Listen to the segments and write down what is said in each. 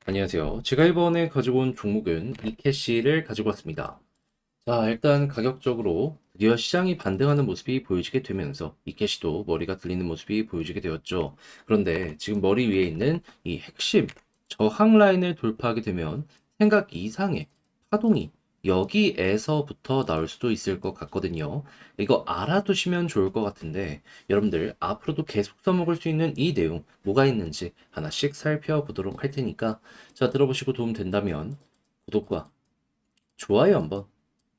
안녕하세요. 제가 이번에 가지고 온 종목은 이캐시를 가지고 왔습니다. 자, 일단 가격적으로 드디어 시장이 반등하는 모습이 보여지게 되면서 이캐시도 머리가 들리는 모습이 보여지게 되었죠. 그런데 지금 머리 위에 있는 이 핵심 저항 라인을 돌파하게 되면 생각 이상의 파동이 여기에서부터 나올 수도 있을 것 같거든요. 이거 알아두시면 좋을 것 같은데 여러분들 앞으로도 계속 써먹을 수 있는 이 내용 뭐가 있는지 하나씩 살펴보도록 할 테니까 자, 들어보시고 도움 된다면 구독과 좋아요 한번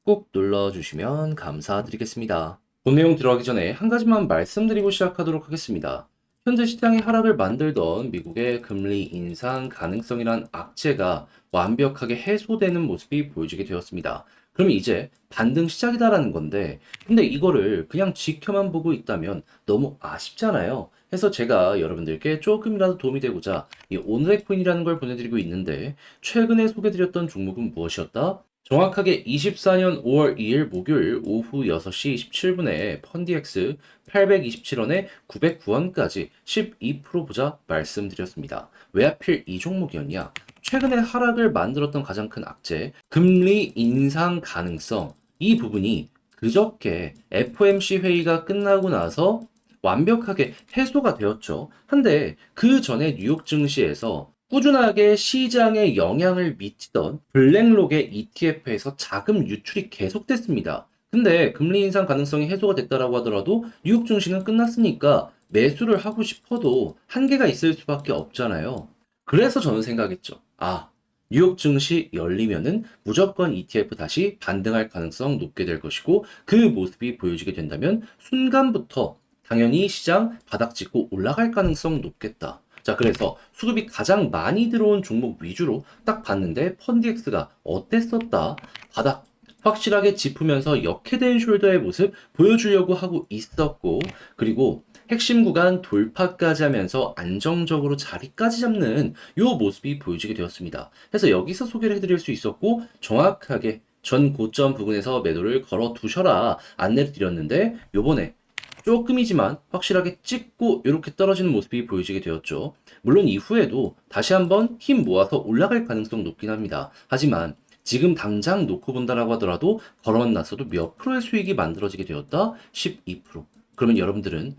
꼭 눌러주시면 감사드리겠습니다. 본 내용 들어가기 전에 한 가지만 말씀드리고 시작하도록 하겠습니다. 현재 시장의 하락을 만들던 미국의 금리 인상 가능성이란 악재가 완벽하게 해소되는 모습이 보여지게 되었습니다. 그럼 이제 반등 시작이다라는 건데, 근데 이거를 그냥 지켜만 보고 있다면 너무 아쉽잖아요. 해서 제가 여러분들께 조금이라도 도움이 되고자 이 오늘의 코인이라는 걸 보내드리고 있는데, 최근에 소개드렸던 종목은 무엇이었다? 정확하게 24년 5월 2일 목요일 오후 6시 27분에 펀디엑스 827원에 909원까지 12% 보자 말씀드렸습니다. 왜 하필 이 종목이었냐? 최근에 하락을 만들었던 가장 큰 악재, 금리 인상 가능성. 이 부분이 그저께 FOMC 회의가 끝나고 나서 완벽하게 해소가 되었죠. 한데 그 전에 뉴욕 증시에서 꾸준하게 시장에 영향을 미치던 블랙록의 ETF에서 자금 유출이 계속됐습니다. 근데 금리 인상 가능성이 해소가 됐다라고 하더라도 뉴욕 증시는 끝났으니까 매수를 하고 싶어도 한계가 있을 수밖에 없잖아요. 그래서 저는 생각했죠. 아, 뉴욕 증시 열리면은 무조건 ETF 다시 반등할 가능성 높게 될 것이고 그 모습이 보여지게 된다면 순간부터 당연히 시장 바닥 짚고 올라갈 가능성 높겠다. 자, 그래서 수급이 가장 많이 들어온 종목 위주로 딱 봤는데 펀디엑스가 어땠었다? 바닥 확실하게 짚으면서 역해된 숄더의 모습 보여주려고 하고 있었고, 그리고 핵심 구간 돌파까지 하면서 안정적으로 자리까지 잡는 요 모습이 보여지게 되었습니다. 그래서 여기서 소개를 해드릴 수 있었고, 정확하게 전 고점 부근에서 매도를 걸어 두셔라 안내를 드렸는데, 요번에 조금이지만 확실하게 찍고 이렇게 떨어지는 모습이 보여지게 되었죠. 물론 이후에도 다시 한번 힘 모아서 올라갈 가능성 높긴 합니다. 하지만 지금 당장 놓고 본다라고 하더라도 걸어놨어도 몇 프로의 수익이 만들어지게 되었다? 12%. 그러면 여러분들은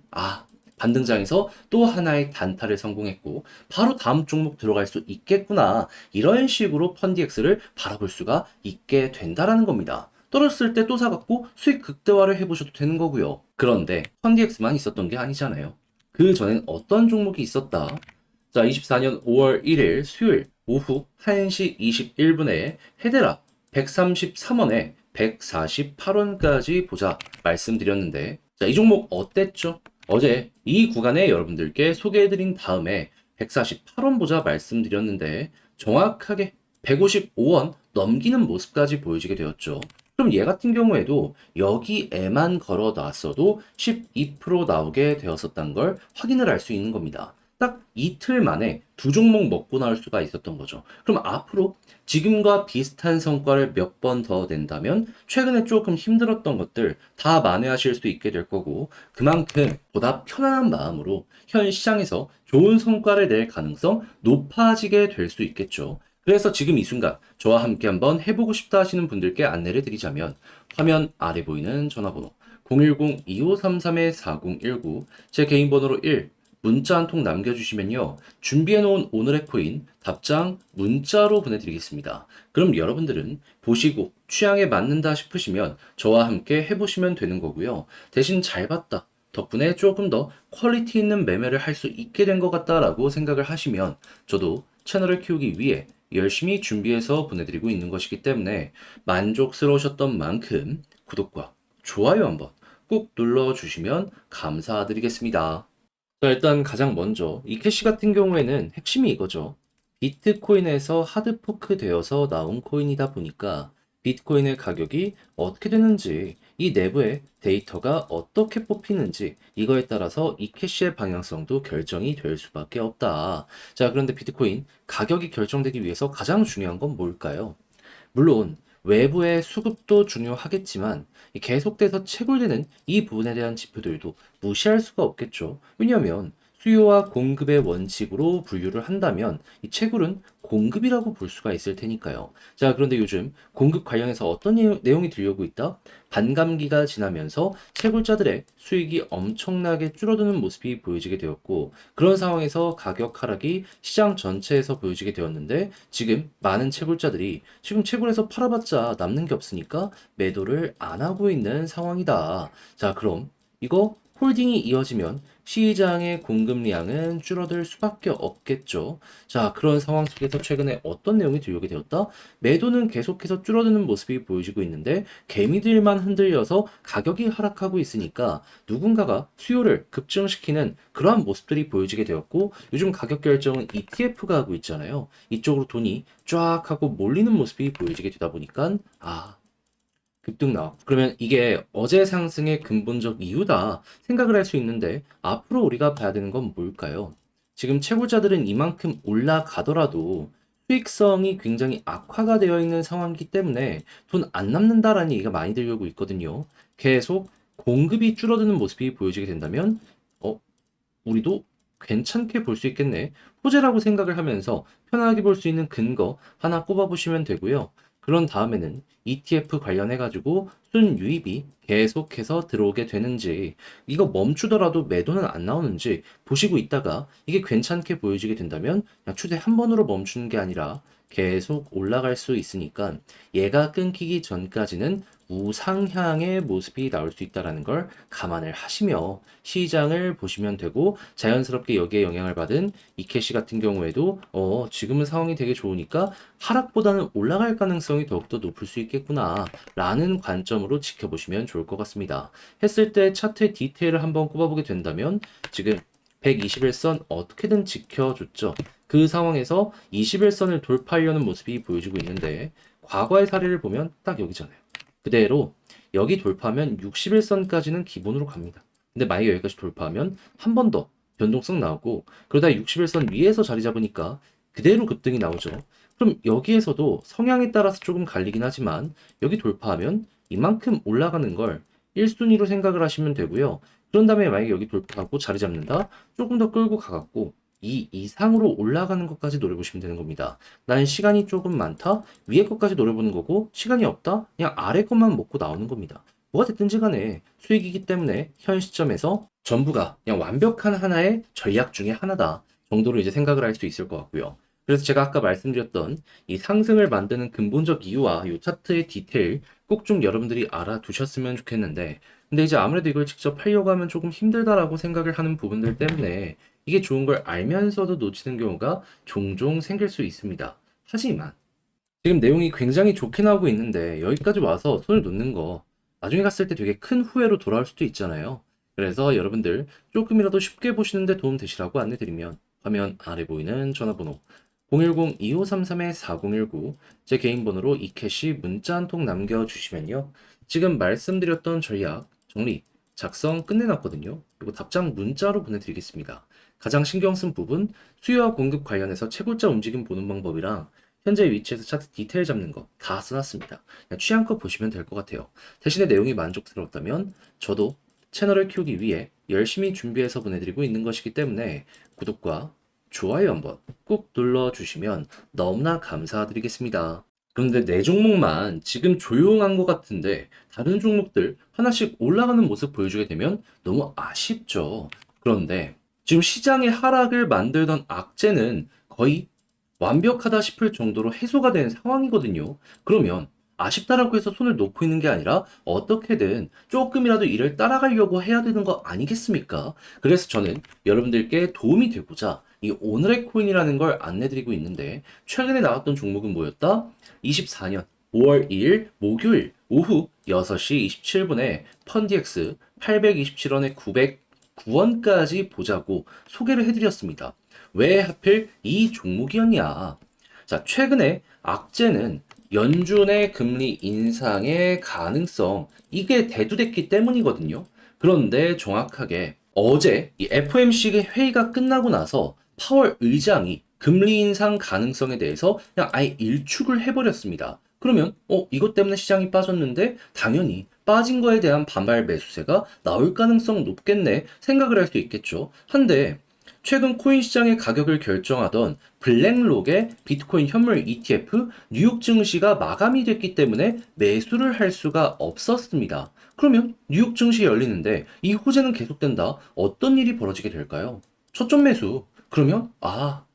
반등장에서 또 하나의 단타를 성공했고 바로 다음 종목 들어갈 수 있겠구나. 이런 식으로 펀디엑스를 바라볼 수가 있게 된다라는 겁니다. 떨어졌을 때 또 사갖고 수익 극대화를 해보셔도 되는 거고요. 그런데 펀디엑스만 있었던 게 아니잖아요. 그 전엔 어떤 종목이 있었다? 자, 24년 5월 1일 수요일 오후 1시 21분에 헤데라 133원에 148원까지 보자 말씀드렸는데, 자, 이 종목 어땠죠? 어제 이 구간에 여러분들께 소개해드린 다음에 148원 보자 말씀드렸는데 정확하게 155원 넘기는 모습까지 보여지게 되었죠. 그럼 얘 같은 경우에도 여기에만 걸어 놨어도 12% 나오게 되었었던 걸 확인을 할 수 있는 겁니다. 딱 이틀 만에 두 종목 먹고 나올 수가 있었던 거죠. 그럼 앞으로 지금과 비슷한 성과를 몇 번 더 낸다면 최근에 조금 힘들었던 것들 다 만회하실 수 있게 될 거고 그만큼 보다 편안한 마음으로 현 시장에서 좋은 성과를 낼 가능성 높아지게 될 수 있겠죠. 그래서 지금 이 순간 저와 함께 한번 해보고 싶다 하시는 분들께 안내를 드리자면 화면 아래 보이는 전화번호 010-2533-4019 제 개인 번호로 1 문자 한 통 남겨주시면요. 준비해놓은 오늘의 코인 답장 문자로 보내드리겠습니다. 그럼 여러분들은 보시고 취향에 맞는다 싶으시면 저와 함께 해보시면 되는 거고요. 대신 잘 봤다. 덕분에 조금 더 퀄리티 있는 매매를 할 수 있게 된 것 같다라고 생각을 하시면 저도 채널을 키우기 위해 열심히 준비해서 보내드리고 있는 것이기 때문에 만족스러우셨던 만큼 구독과 좋아요 한번 꼭 눌러주시면 감사드리겠습니다. 자, 일단 가장 먼저 이 캐시 같은 경우에는 핵심이 이거죠. 비트코인에서 하드포크 되어서 나온 코인이다 보니까 비트코인의 가격이 어떻게 되는지, 이 내부의 데이터가 어떻게 뽑히는지 이거에 따라서 이 캐시의 방향성도 결정이 될 수밖에 없다. 자, 그런데 비트코인 가격이 결정되기 위해서 가장 중요한 건 뭘까요? 물론 외부의 수급도 중요하겠지만 계속돼서 채굴되는 이 부분에 대한 지표들도 무시할 수가 없겠죠. 왜냐하면 수요와 공급의 원칙으로 분류를 한다면 이 채굴은 공급이라고 볼 수가 있을 테니까요. 자, 그런데 요즘 공급 관련해서 어떤 내용이 들려오고 있다? 반감기가 지나면서 채굴자들의 수익이 엄청나게 줄어드는 모습이 보여지게 되었고, 그런 상황에서 가격 하락이 시장 전체에서 보여지게 되었는데, 지금 많은 채굴자들이 지금 채굴에서 팔아봤자 남는 게 없으니까 매도를 안 하고 있는 상황이다. 자, 그럼 이거 홀딩이 이어지면 시장의 공급량은 줄어들 수밖에 없겠죠. 자, 그런 상황 속에서 최근에 어떤 내용이 들려오게 되었다? 매도는 계속해서 줄어드는 모습이 보여지고 있는데 개미들만 흔들려서 가격이 하락하고 있으니까 누군가가 수요를 급증시키는 그러한 모습들이 보여지게 되었고 요즘 가격 결정은 ETF가 하고 있잖아요. 이쪽으로 돈이 쫙 하고 몰리는 모습이 보여지게 되다 보니까 급등 나와. 그러면 이게 어제 상승의 근본적 이유다 생각을 할 수 있는데 앞으로 우리가 봐야 되는 건 뭘까요? 지금 채굴자들은 이만큼 올라가더라도 수익성이 굉장히 악화가 되어 있는 상황이기 때문에 돈 안 남는다라는 얘기가 많이 들려오고 있거든요. 계속 공급이 줄어드는 모습이 보여지게 된다면 우리도 괜찮게 볼 수 있겠네. 호재라고 생각을 하면서 편하게 볼 수 있는 근거 하나 꼽아보시면 되고요. 그런 다음에는 ETF 관련해가지고 순유입이 계속해서 들어오게 되는지, 이거 멈추더라도 매도는 안 나오는지 보시고 있다가 이게 괜찮게 보여지게 된다면 그냥 추세 한 번으로 멈추는 게 아니라 계속 올라갈 수 있으니까 얘가 끊기기 전까지는 우상향의 모습이 나올 수 있다는 걸 감안을 하시며 시장을 보시면 되고 자연스럽게 여기에 영향을 받은 이케시 같은 경우에도 지금은 상황이 되게 좋으니까 하락보다는 올라갈 가능성이 더욱더 높을 수 있겠구나 라는 관점으로 지켜보시면 좋을 것 같습니다. 했을 때 차트의 디테일을 한번 꼽아보게 된다면 지금 121선 어떻게든 지켜줬죠. 그 상황에서 21선을 돌파하려는 모습이 보여지고 있는데 과거의 사례를 보면 딱 여기잖아요. 그대로 여기 돌파하면 61선까지는 기본으로 갑니다. 근데 만약에 여기까지 돌파하면 한 번 더 변동성 나오고 그러다 61선 위에서 자리 잡으니까 그대로 급등이 나오죠. 그럼 여기에서도 성향에 따라서 조금 갈리긴 하지만 여기 돌파하면 이만큼 올라가는 걸 1순위로 생각을 하시면 되고요. 그런 다음에 만약에 여기 돌파하고 자리 잡는다? 조금 더 끌고 가갖고 이 이상으로 올라가는 것까지 노려보시면 되는 겁니다. 나는 시간이 조금 많다? 위에 것까지 노려보는 거고 시간이 없다? 그냥 아래 것만 먹고 나오는 겁니다. 뭐가 됐든지 간에 수익이기 때문에 현 시점에서 전부가 그냥 완벽한 하나의 전략 중에 하나다 정도로 이제 생각을 할 수 있을 것 같고요. 그래서 제가 아까 말씀드렸던 이 상승을 만드는 근본적 이유와 이 차트의 디테일 꼭 좀 여러분들이 알아두셨으면 좋겠는데 근데 이제 아무래도 이걸 직접 하려고 하면 조금 힘들다라고 생각을 하는 부분들 때문에 이게 좋은 걸 알면서도 놓치는 경우가 종종 생길 수 있습니다. 하지만 지금 내용이 굉장히 좋게 나오고 있는데 여기까지 와서 손을 놓는 거 나중에 갔을 때 되게 큰 후회로 돌아올 수도 있잖아요. 그래서 여러분들 조금이라도 쉽게 보시는데 도움 되시라고 안내드리면 화면 아래 보이는 전화번호 010-2533-4019 제 개인 번호로 이캐시 문자 한 통 남겨주시면요. 지금 말씀드렸던 전략 정리 작성 끝내놨거든요. 그리고 답장 문자로 보내드리겠습니다. 가장 신경 쓴 부분 수요와 공급 관련해서 채굴자 움직임 보는 방법이랑 현재 위치에서 차트 디테일 잡는 거 다 써놨습니다. 그냥 취향껏 보시면 될 것 같아요. 대신에 내용이 만족스러웠다면 저도 채널을 키우기 위해 열심히 준비해서 보내드리고 있는 것이기 때문에 구독과 좋아요 한번 꼭 눌러주시면 너무나 감사드리겠습니다. 그런데 내 종목만 지금 조용한 것 같은데 다른 종목들 하나씩 올라가는 모습 보여주게 되면 너무 아쉽죠. 그런데 지금 시장의 하락을 만들던 악재는 거의 완벽하다 싶을 정도로 해소가 된 상황이거든요. 그러면 아쉽다라고 해서 손을 놓고 있는 게 아니라 어떻게든 조금이라도 이를 따라가려고 해야 되는 거 아니겠습니까? 그래서 저는 여러분들께 도움이 되고자 이 오늘의 코인이라는 걸 안내드리고 있는데 최근에 나왔던 종목은 뭐였다? 24년 5월 2일 목요일 오후 6시 27분에 펀디엑스 827원에 909원까지 보자고 소개를 해드렸습니다. 왜 하필 이 종목이었냐? 자, 최근에 악재는 연준의 금리 인상의 가능성, 이게 대두됐기 때문이거든요. 그런데 정확하게 어제 이 FOMC 회의가 끝나고 나서 파월 의장이 금리 인상 가능성에 대해서 그냥 아예 일축을 해버렸습니다. 그러면 이것 때문에 시장이 빠졌는데 당연히 빠진 거에 대한 반발 매수세가 나올 가능성 높겠네 생각을 할 수 있겠죠. 한데 최근 코인 시장의 가격을 결정하던 블랙록의 비트코인 현물 ETF 뉴욕 증시가 마감이 됐기 때문에 매수를 할 수가 없었습니다. 그러면 뉴욕 증시 열리는데 이 호재는 계속된다. 어떤 일이 벌어지게 될까요? 초점 매수. 그러면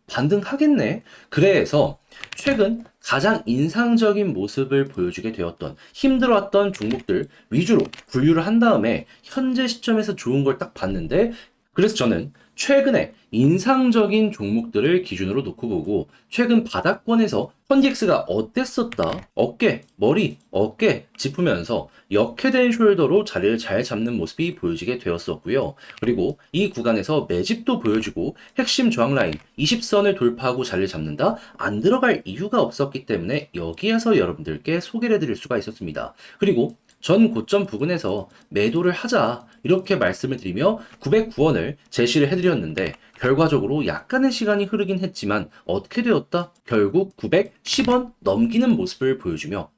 반등하겠네. 그래서 최근 가장 인상적인 모습을 보여주게 되었던 힘들어왔던 종목들 위주로 분류를 한 다음에 현재 시점에서 좋은 걸 딱 봤는데 그래서 저는 최근에 인상적인 종목들을 기준으로 놓고 보고 최근 바닥권에서 컨디엑스가 어땠었다 어깨 머리 어깨 짚으면서 역회된 숄더로 자리를 잘 잡는 모습이 보여지게 되었었고요. 그리고 이 구간에서 매집도 보여주고 핵심 저항 라인 20선을 돌파하고 자리를 잡는다 안 들어갈 이유가 없었기 때문에 여기에서 여러분들께 소개를 해드릴 수가 있었습니다. 그리고 전 고점 부근에서 매도를 하자 이렇게 말씀을 드리며 909원을 제시를 해드렸는데 결과적으로 약간의 시간이 흐르긴 했지만 어떻게 되었다? 결국 910원 넘기는 모습을 보여주며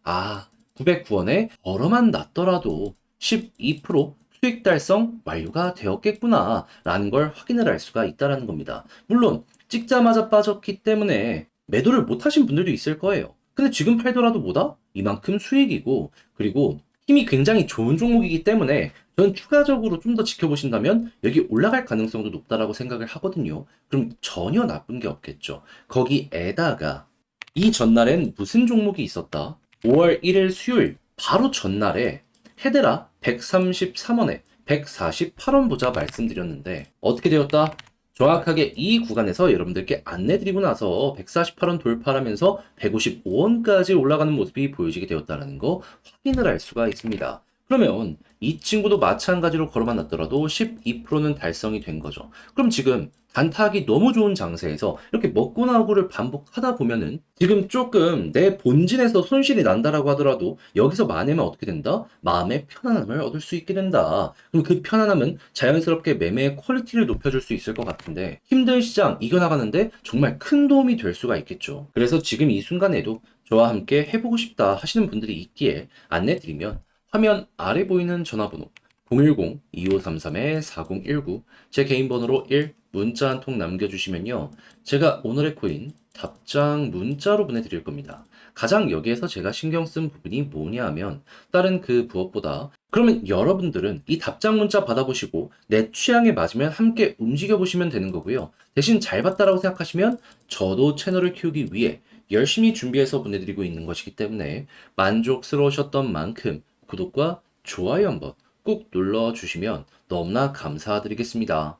909원에 벌어만 났더라도 12% 수익 달성 완료가 되었겠구나 라는 걸 확인을 할 수가 있다는 겁니다. 물론 찍자마자 빠졌기 때문에 매도를 못하신 분들도 있을 거예요. 근데 지금 팔더라도 뭐다? 이만큼 수익이고 그리고 힘이 굉장히 좋은 종목이기 때문에 저는 추가적으로 좀 더 지켜보신다면 여기 올라갈 가능성도 높다라고 생각을 하거든요. 그럼 전혀 나쁜 게 없겠죠. 거기에다가 이 전날엔 무슨 종목이 있었다? 5월 1일 수요일 바로 전날에 헤데라 133원에 148원 보자 말씀드렸는데 어떻게 되었다? 정확하게 이 구간에서 여러분들께 안내드리고 나서 148원 돌파하면서 155원까지 올라가는 모습이 보여지게 되었다는 거 확인을 할 수가 있습니다. 그러면 이 친구도 마찬가지로 걸어만 놨더라도 12%는 달성이 된 거죠. 그럼 지금 단타하기 너무 좋은 장세에서 이렇게 먹고 나오고를 반복하다 보면은 지금 조금 내 본진에서 손실이 난다라고 하더라도 여기서 만회면 어떻게 된다? 마음의 편안함을 얻을 수 있게 된다. 그럼 그 편안함은 자연스럽게 매매의 퀄리티를 높여줄 수 있을 것 같은데 힘든 시장 이겨나가는데 정말 큰 도움이 될 수가 있겠죠. 그래서 지금 이 순간에도 저와 함께 해보고 싶다 하시는 분들이 있기에 안내드리면 화면 아래 보이는 전화번호 010-2533-4019 제 개인 번호로 1 문자 한 통 남겨주시면요. 제가 오늘의 코인 답장 문자로 보내드릴 겁니다. 가장 여기에서 제가 신경 쓴 부분이 뭐냐 하면 다른 그 무엇보다 그러면 여러분들은 이 답장 문자 받아보시고 내 취향에 맞으면 함께 움직여보시면 되는 거고요. 대신 잘 봤다라고 생각하시면 저도 채널을 키우기 위해 열심히 준비해서 보내드리고 있는 것이기 때문에 만족스러우셨던 만큼 구독과 좋아요 한번 꾹 눌러주시면 너무나 감사드리겠습니다.